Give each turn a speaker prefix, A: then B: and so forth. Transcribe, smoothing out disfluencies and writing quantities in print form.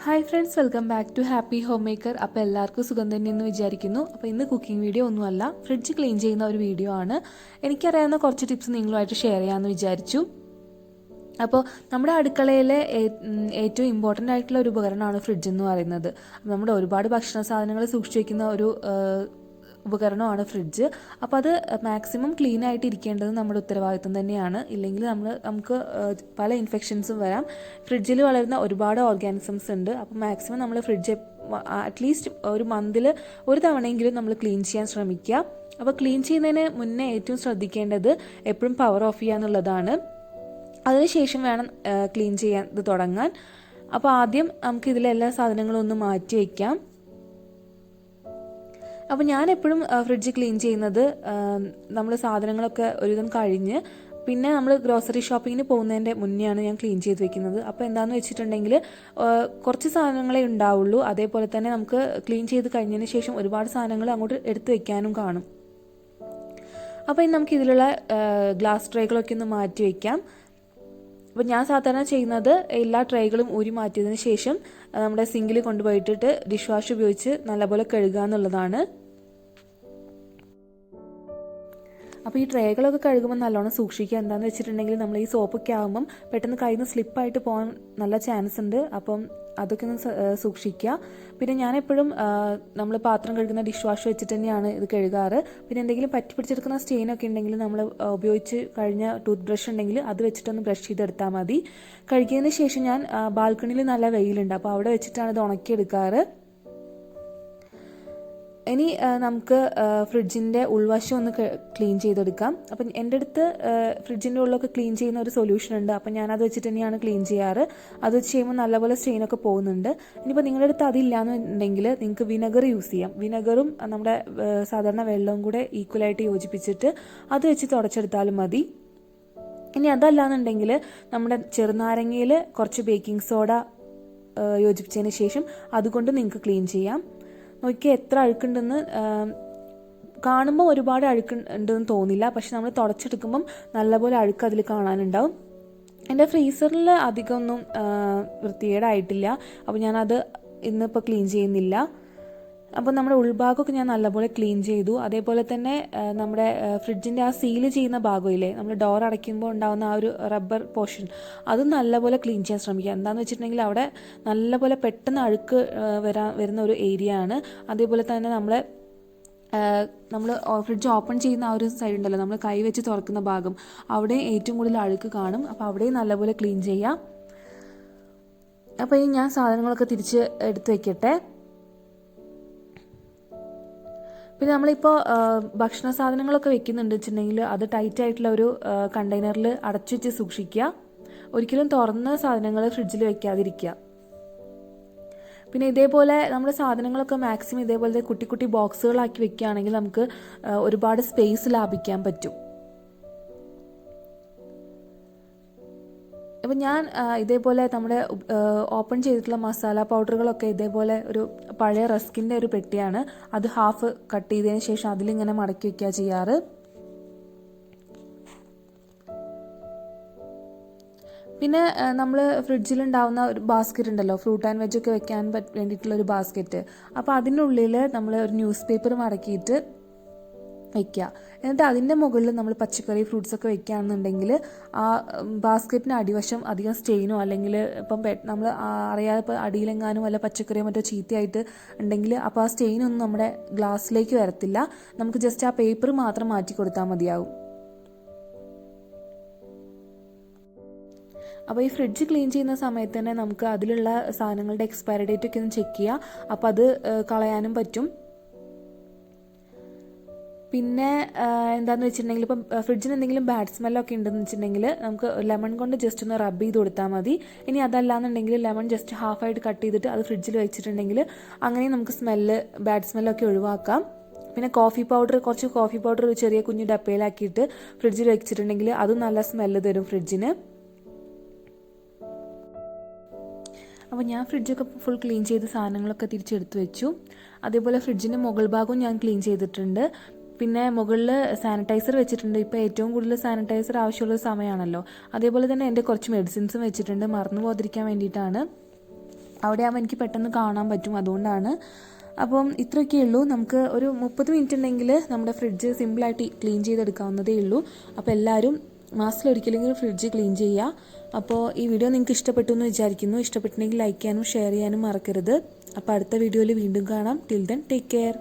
A: Hi friends, welcome back to happy home maker. അപ്പോൾ എല്ലാവർക്കും സുഖം തന്നെയെന്ന് വിചാരിക്കുന്നു. അപ്പോൾ ഇന്ന് കുക്കിംഗ് വീഡിയോ ഒന്നുമല്ല, ഫ്രിഡ്ജ് ക്ലീൻ ചെയ്യുന്ന ഒരു വീഡിയോ ആണ്. എനിക്കറിയാവുന്ന കുറച്ച് ടിപ്സ് നിങ്ങളുമായിട്ട് ഷെയർ ചെയ്യാമെന്ന് വിചാരിച്ചു. അപ്പോൾ നമ്മുടെ അടുക്കളയിലെ ഏറ്റവും ഇമ്പോർട്ടൻ്റ് ആയിട്ടുള്ള ഒരു ഉപകരണമാണ് ഫ്രിഡ്ജ് എന്ന് പറയുന്നത്. നമ്മുടെ ഒരുപാട് ഭക്ഷണ സാധനങ്ങൾ സൂക്ഷിച്ച് വയ്ക്കുന്ന ഒരു ഉപകരണമാണ് ഫ്രിഡ്ജ്. അപ്പോൾ അത് മാക്സിമം ക്ലീൻ ആയിട്ട് ഇരിക്കേണ്ടത് നമ്മുടെ ഉത്തരവാദിത്വം തന്നെയാണ്. ഇല്ലെങ്കിൽ നമുക്ക് പല ഇൻഫെക്ഷൻസും വരാം. ഫ്രിഡ്ജിൽ വളരുന്ന ഒരുപാട് ഓർഗാനിസംസ് ഉണ്ട്. അപ്പോൾ മാക്സിമം നമ്മൾ ഫ്രിഡ്ജ് അറ്റ്ലീസ്റ്റ് ഒരു മന്തിൽ ഒരു തവണയെങ്കിലും നമ്മൾ ക്ലീൻ ചെയ്യാൻ ശ്രമിക്കുക. അപ്പോൾ ക്ലീൻ ചെയ്യുന്നതിന് മുന്നേ ഏറ്റവും ശ്രദ്ധിക്കേണ്ടത് എപ്പോഴും പവർ ഓഫ് ചെയ്യുക എന്നുള്ളതാണ്. അതിനുശേഷം വേണം ക്ലീൻ ചെയ്യാൻ ഇത് തുടങ്ങാൻ. അപ്പോൾ ആദ്യം നമുക്ക് ഇതിലെ എല്ലാ സാധനങ്ങളും ഒന്ന് മാറ്റി വയ്ക്കാം. അപ്പോൾ ഞാൻ എപ്പോഴും ഫ്രിഡ്ജ് ക്ലീൻ ചെയ്യുന്നത് നമ്മൾ സാധനങ്ങളൊക്കെ ഒരുവിധം കഴിഞ്ഞ് പിന്നെ നമ്മൾ ഗ്രോസറി ഷോപ്പിങ്ങിന് പോകുന്നതിൻ്റെ മുന്നെയാണ് ഞാൻ ക്ലീൻ ചെയ്ത് വെക്കുന്നത്. അപ്പോൾ എന്താണെന്ന് വെച്ചിട്ടുണ്ടെങ്കിൽ കുറച്ച് സാധനങ്ങളേ ഉണ്ടാവുള്ളൂ. അതേപോലെ തന്നെ നമുക്ക് ക്ലീൻ ചെയ്ത് കഴിഞ്ഞതിന് ശേഷം ഒരുപാട് സാധനങ്ങൾ അങ്ങോട്ട് എടുത്ത് വെക്കാനും കാണും. അപ്പോൾ ഇനി നമുക്ക് ഇതിലുള്ള ഗ്ലാസ് ട്രേകളൊക്കെ ഒന്ന് മാറ്റി വയ്ക്കാം. അപ്പോൾ ഞാൻ സാധാരണ ചെയ്യുന്നത് എല്ലാ ട്രേകളും ഊരി മാറ്റിയതിന് ശേഷം നമ്മുടെ സിങ്കിൽ കൊണ്ടുപോയിട്ടിട്ട് ഡിഷ് വാഷ് ഉപയോഗിച്ച് നല്ലപോലെ കഴുകുക എന്നുള്ളതാണ്. അപ്പോൾ ഈ ട്രേകളൊക്കെ കഴുകുമ്പോൾ നല്ലോണം സൂക്ഷിക്കുക. എന്താണെന്ന് വെച്ചിട്ടുണ്ടെങ്കിൽ നമ്മൾ ഈ സോപ്പൊക്കെ ആകുമ്പം പെട്ടെന്ന് കയ്യിൽ നിന്ന് സ്ലിപ്പായിട്ട് പോകാൻ നല്ല ചാൻസ് ഉണ്ട്. അപ്പം അതൊക്കെ ഒന്ന് സൂക്ഷിക്കുക. പിന്നെ ഞാനെപ്പോഴും നമ്മൾ പാത്രം കഴുകുന്ന ഡിഷ് വാഷ് വെച്ചിട്ട് തന്നെയാണ് ഇത് കഴുകാറ്. പിന്നെ എന്തെങ്കിലും പറ്റി പിടിച്ചെടുക്കുന്ന സ്റ്റെയിനൊക്കെ ഉണ്ടെങ്കിൽ നമ്മൾ ഉപയോഗിച്ച് കഴിഞ്ഞ ടൂത്ത് ബ്രഷ് ഉണ്ടെങ്കിൽ അത് വെച്ചിട്ടൊന്ന് ബ്രഷ് ചെയ്തെടുത്താൽ മതി. കഴുകിയതിന് ശേഷം ഞാൻ ബാൽക്കണിയിൽ നല്ല വെയിലുണ്ട്, അപ്പോൾ അവിടെ വെച്ചിട്ടാണ് ഇത് ഉണക്കിയെടുക്കാറ്. ഇനി നമുക്ക് ഫ്രിഡ്ജിൻ്റെ ഉൾവശം ഒന്ന് ക്ലീൻ ചെയ്തെടുക്കാം. അപ്പം എൻ്റെ അടുത്ത് ഫ്രിഡ്ജിൻ്റെ ഉള്ളൊക്കെ ക്ലീൻ ചെയ്യുന്ന ഒരു സൊല്യൂഷൻ ഉണ്ട്. അപ്പം ഞാനത് വെച്ചിട്ട് തന്നെയാണ് ക്ലീൻ ചെയ്യാറ്. അത് വെച്ച് ചെയ്യുമ്പോൾ നല്ലപോലെ സ്റ്റെയിനൊക്കെ പോകുന്നുണ്ട്. ഇനിയിപ്പോൾ നിങ്ങളുടെ അടുത്ത് അതില്ലാന്നുണ്ടെങ്കിൽ നിങ്ങൾക്ക് വിനെഗർ യൂസ് ചെയ്യാം. വിനെഗറും നമ്മുടെ സാധാരണ വെള്ളവും കൂടെ ഈക്വലായിട്ട് യോജിപ്പിച്ചിട്ട് അത് വെച്ച് തുടച്ചെടുത്താലും മതി. ഇനി അതല്ലാന്നുണ്ടെങ്കിൽ നമ്മുടെ ചെറുനാരങ്ങയിൽ കുറച്ച് ബേക്കിംഗ് സോഡ യോജിപ്പിച്ചതിന് ശേഷം അതുകൊണ്ട് നിങ്ങൾക്ക് ക്ലീൻ ചെയ്യാം. നോക്കിയാൽ എത്ര അഴുക്കുണ്ടെന്ന്. കാണുമ്പോൾ ഒരുപാട് അഴുക്കുണ്ടെന്ന് തോന്നില്ല, പക്ഷെ നമ്മൾ തുടച്ചെടുക്കുമ്പം നല്ലപോലെ അഴുക്ക് അതിൽ കാണാനുണ്ടാവും. എൻ്റെ ഫ്രീസറിൽ അധികമൊന്നും വൃത്തികേടായിട്ടില്ല, അപ്പോൾ ഞാനത് ഇന്നിപ്പോൾ ക്ലീൻ ചെയ്യുന്നില്ല. അപ്പോൾ നമ്മുടെ ഉൾഭാഗമൊക്കെ ഞാൻ നല്ലപോലെ ക്ലീൻ ചെയ്തു. അതേപോലെ തന്നെ നമ്മുടെ ഫ്രിഡ്ജിൻ്റെ ആ സീൽ ചെയ്യുന്ന ഭാഗമില്ലേ, നമ്മൾ ഡോർ അടയ്ക്കുമ്പോൾ ഉണ്ടാകുന്ന ആ ഒരു റബ്ബർ പോർഷൻ, അതും നല്ലപോലെ ക്ലീൻ ചെയ്യാൻ ശ്രമിക്കുക. എന്താണെന്ന് വെച്ചിട്ടുണ്ടെങ്കിൽ അവിടെ നല്ലപോലെ പെട്ടെന്ന് അഴുക്ക് വരുന്ന ഒരു ഏരിയ ആണ്. അതേപോലെ തന്നെ നമ്മൾ ഫ്രിഡ്ജ് ഓപ്പൺ ചെയ്യുന്ന ആ ഒരു സൈഡ് ഉണ്ടല്ലോ, നമ്മൾ കൈ വെച്ച് തുറക്കുന്ന ഭാഗം, അവിടെ ഏറ്റവും കൂടുതൽ അഴുക്ക് കാണും. അപ്പോൾ അവിടെയും നല്ലപോലെ ക്ലീൻ ചെയ്യാം. അപ്പോൾ ഇനി ഞാൻ സാധനങ്ങളൊക്കെ തിരിച്ച് എടുത്ത് വയ്ക്കട്ടെ. പിന്നെ നമ്മളിപ്പോൾ ഭക്ഷണ സാധനങ്ങളൊക്കെ വെക്കുന്നുണ്ട് വെച്ചിട്ടുണ്ടെങ്കിൽ അത് ടൈറ്റ് ആയിട്ടുള്ള ഒരു കണ്ടെയ്നറിൽ അടച്ചു വെച്ച് സൂക്ഷിക്കുക. ഒരിക്കലും തുറന്ന സാധനങ്ങൾ ഫ്രിഡ്ജിൽ വെക്കാതിരിക്കുക. പിന്നെ ഇതേപോലെ നമ്മുടെ സാധനങ്ങളൊക്കെ മാക്സിമം ഇതേപോലത്തെ കുട്ടി കുട്ടി ബോക്സുകളാക്കി വെക്കുകയാണെങ്കിൽ നമുക്ക് ഒരുപാട് സ്പേസ് ലാഭിക്കാൻ പറ്റും. അപ്പം ഞാൻ ഇതേപോലെ നമ്മുടെ ഓപ്പൺ ചെയ്തിട്ടുള്ള മസാല പൗഡറുകളൊക്കെ ഇതേപോലെ ഒരു പഴയ റസ്കിൻ്റെ ഒരു പെട്ടിയാണ്, അത് ഹാഫ് കട്ട് ചെയ്തതിന് ശേഷം അതിലിങ്ങനെ മടക്കി വയ്ക്കുക ചെയ്യാറ്. പിന്നെ നമ്മൾ ഫ്രിഡ്ജിലുണ്ടാവുന്ന ഒരു ബാസ്ക്കറ്റ് ഉണ്ടല്ലോ, ഫ്രൂട്ട് ആൻഡ് വെജ് ഒക്കെ വെക്കാൻ വേണ്ടിയിട്ടുള്ള ഒരു ബാസ്ക്കറ്റ്, അപ്പോൾ അതിനുള്ളിൽ നമ്മൾ ഒരു ന്യൂസ് പേപ്പർ മടക്കിയിട്ട് വയ്ക്കുക. എന്നിട്ട് അതിൻ്റെ മുകളിൽ നമ്മൾ പച്ചക്കറി ഫ്രൂട്ട്സൊക്കെ വെക്കുകയാണെന്നുണ്ടെങ്കിൽ ആ ബാസ്ക്കറ്റിന് അടിവശം അധികം സ്റ്റെയിനോ അല്ലെങ്കിൽ ഇപ്പം നമ്മൾ അറിയാതെ ഇപ്പോൾ അടിയിലെങ്ങാനും വല്ല പച്ചക്കറിയോ മറ്റോ ചീത്തയായിട്ട് ഉണ്ടെങ്കിൽ അപ്പോൾ ആ സ്റ്റെയിനൊന്നും നമ്മുടെ ഗ്ലാസ്സിലേക്ക് വരത്തില്ല. നമുക്ക് ജസ്റ്റ് ആ പേപ്പർ മാത്രം മാറ്റി കൊടുത്താൽ മതിയാവും. അപ്പോൾ ഈ ഫ്രിഡ്ജ് ക്ലീൻ ചെയ്യുന്ന സമയത്ത് തന്നെ നമുക്ക് അതിലുള്ള സാധനങ്ങളുടെ എക്സ്പയറി ഡേറ്റ് ഒക്കെ ഒന്ന് ചെക്ക് ചെയ്യുക. അപ്പോൾ അത് കളയാനും പറ്റും. പിന്നെ എന്താണെന്ന് വെച്ചിട്ടുണ്ടെങ്കിൽ ഇപ്പം ഫ്രിഡ്ജിന് എന്തെങ്കിലും ബാഡ് സ്മെല്ലൊക്കെ ഉണ്ടെന്ന് വെച്ചിട്ടുണ്ടെങ്കിൽ നമുക്ക് ലെമൺ കൊണ്ട് ജസ്റ്റ് ഒന്ന് റബ്ബ് ചെയ്ത് കൊടുത്താൽ മതി. ഇനി അതല്ലാന്നുണ്ടെങ്കിൽ ലെമൺ ജസ്റ്റ് ഹാഫായിട്ട് കട്ട് ചെയ്തിട്ട് അത് ഫ്രിഡ്ജിൽ വെച്ചിട്ടുണ്ടെങ്കിൽ അങ്ങനെ നമുക്ക് ബാഡ് സ്മെല്ലൊക്കെ ഒഴിവാക്കാം. പിന്നെ കുറച്ച് കോഫി പൗഡർ ഒരു ചെറിയ കുഞ്ഞു ഡപ്പയിലാക്കിയിട്ട് ഫ്രിഡ്ജിൽ വെച്ചിട്ടുണ്ടെങ്കിൽ അതും നല്ല സ്മെല്ല് തരും ഫ്രിഡ്ജിന്. അപ്പോൾ ഞാൻ ഫ്രിഡ്ജൊക്കെ ഫുൾ ക്ലീൻ ചെയ്ത് സാധനങ്ങളൊക്കെ തിരിച്ചെടുത്ത് വെച്ചു. അതേപോലെ ഫ്രിഡ്ജിൻ്റെ മുകൾ ഭാഗവും ഞാൻ ക്ലീൻ ചെയ്തിട്ടുണ്ട്. പിന്നെ മുകളിൽ സാനിറ്റൈസർ വെച്ചിട്ടുണ്ട്. ഇപ്പോൾ ഏറ്റവും കൂടുതൽ സാനിറ്റൈസർ ആവശ്യമുള്ള സമയമാണല്ലോ. അതേപോലെ തന്നെ എൻ്റെ കുറച്ച് മെഡിസിൻസും വെച്ചിട്ടുണ്ട്, മറന്നു പോകാതിരിക്കാൻ വേണ്ടിയിട്ടാണ്. അവിടെ ആകുമ്പോൾ എനിക്ക് പെട്ടെന്ന് കാണാൻ പറ്റും, അതുകൊണ്ടാണ്. അപ്പം ഇത്രയൊക്കെ ഉള്ളൂ. നമുക്ക് ഒരു 30 മിനിറ്റ് ഉണ്ടെങ്കിൽ നമ്മുടെ ഫ്രിഡ്ജ് സിമ്പിളായിട്ട് ക്ലീൻ ചെയ്തെടുക്കാവുന്നതേ ഉള്ളൂ. അപ്പോൾ എല്ലാവരും മാസത്തിലൊരിക്കലെങ്കിലും ഫ്രിഡ്ജ് ക്ലീൻ ചെയ്യുക. അപ്പോൾ ഈ വീഡിയോ നിങ്ങൾക്ക് ഇഷ്ടപ്പെട്ടു എന്ന് വിചാരിക്കുന്നു. ഇഷ്ടപ്പെട്ടിട്ടുണ്ടെങ്കിൽ ലൈക്ക് ചെയ്യാനും ഷെയർ ചെയ്യാനും മറക്കരുത്. അപ്പോൾ അടുത്ത വീഡിയോയിൽ വീണ്ടും കാണാം. Till then take care.